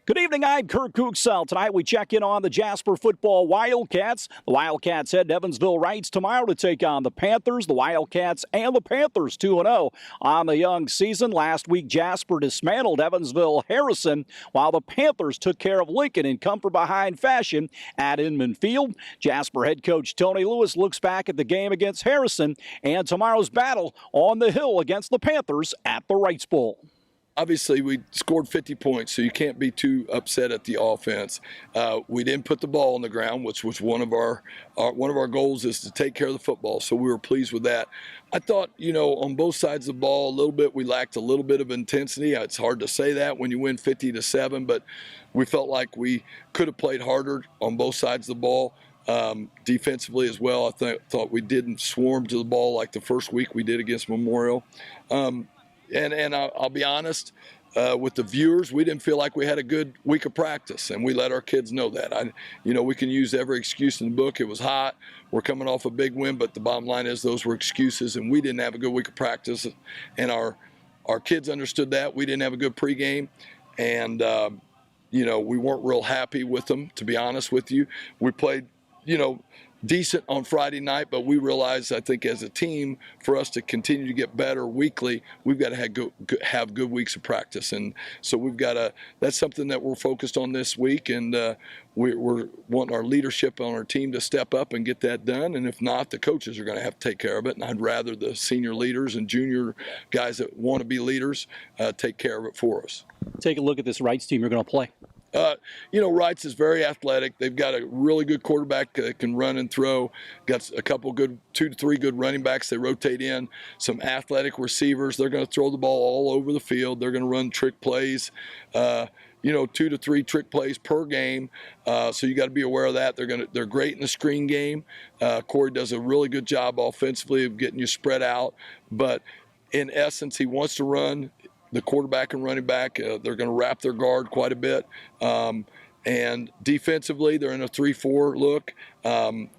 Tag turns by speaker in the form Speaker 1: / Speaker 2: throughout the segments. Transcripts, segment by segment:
Speaker 1: Good evening, I'm Kurt Gutgsell. Tonight we check in on the Jasper football Wildcats. The Wildcats head to Evansville Reitz tomorrow to take on the Panthers. The Wildcats and the Panthers 2-0 on the young season. Last week, Jasper dismantled Evansville Harrison, while the Panthers took care of Lincoln in come-from-behind fashion at Inman Field. Jasper head coach Tony Lewis looks back at the game against Harrison and tomorrow's battle on the hill against the Panthers at the Reitz Bowl.
Speaker 2: Obviously, we scored 50 points, so you can't be too upset at the offense. We didn't put the ball on the ground, which was one of our goals is to take care of the football. So we were pleased with that. I thought, on both sides of the ball, a little bit we lacked a little bit of intensity. It's hard to say that when you win 50-7, but we felt like we could have played harder on both sides of the ball. Defensively as well, I thought we didn't swarm to the ball like the first week we did against Memorial. And I'll be honest, with the viewers, we didn't feel like we had a good week of practice, and we let our kids know that. We can use every excuse in the book. It was hot. We're coming off a big win, but the bottom line is those were excuses, and we didn't have a good week of practice. And our kids understood that. We didn't have a good pregame, and, we weren't real happy with them, to be honest with you. We played, decent on Friday night, but we realized, I think, as a team, for us to continue to get better weekly, we've got to have good weeks of practice. And so that's something that we're focused on this week, and we're wanting our leadership on our team to step up and get that done. And if not, the coaches are going to have to take care of it. And I'd rather the senior leaders and junior guys that want to be leaders take care of it for us.
Speaker 1: Take a look at this Reitz team you're going to play.
Speaker 2: Reitz is very athletic. They've got a really good quarterback that can run and throw. Got a couple good, 2 to 3 good running backs. They rotate in some athletic receivers. They're going to throw the ball all over the field. They're going to run trick plays. 2 to 3 trick plays per game. So you got to be aware of that. They're great in the screen game. Corey does a really good job offensively of getting you spread out. But in essence, he wants to run. The quarterback and running back, they're going to wrap their guard quite a bit. And defensively, they're in a 3-4 look.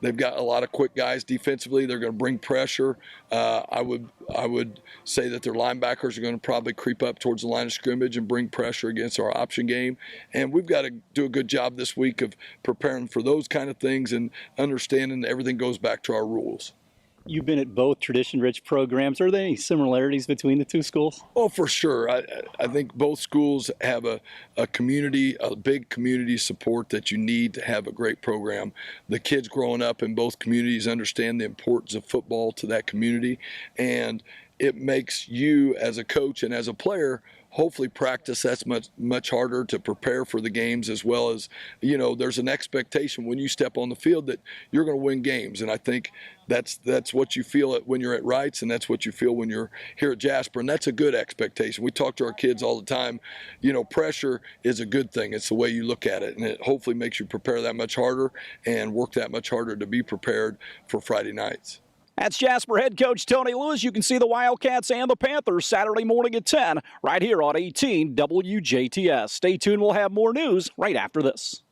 Speaker 2: They've got a lot of quick guys defensively. They're going to bring pressure. I would say that their linebackers are going to probably creep up towards the line of scrimmage and bring pressure against our option game. And we've got to do a good job this week of preparing for those kind of things and understanding that everything goes back to our rules.
Speaker 1: You've been at both tradition-rich programs. Are there any similarities between the two schools?
Speaker 2: Oh, for sure. I think both schools have a community, a big community support that you need to have a great program. The kids growing up in both communities understand the importance of football to that community, and it makes you as a coach and as a player hopefully practice that's much harder to prepare for the games, as well as, there's an expectation when you step on the field that you're going to win games. And I think that's what you feel when you're at Reitz, and that's what you feel when you're here at Jasper. And that's a good expectation. We talk to our kids all the time. Pressure is a good thing. It's the way you look at it. And it hopefully makes you prepare that much harder and work that much harder to be prepared for Friday nights.
Speaker 1: That's Jasper head coach Tony Lewis. You can see the Wildcats and the Panthers Saturday morning at 10 right here on 18 WJTS. Stay tuned. We'll have more news right after this.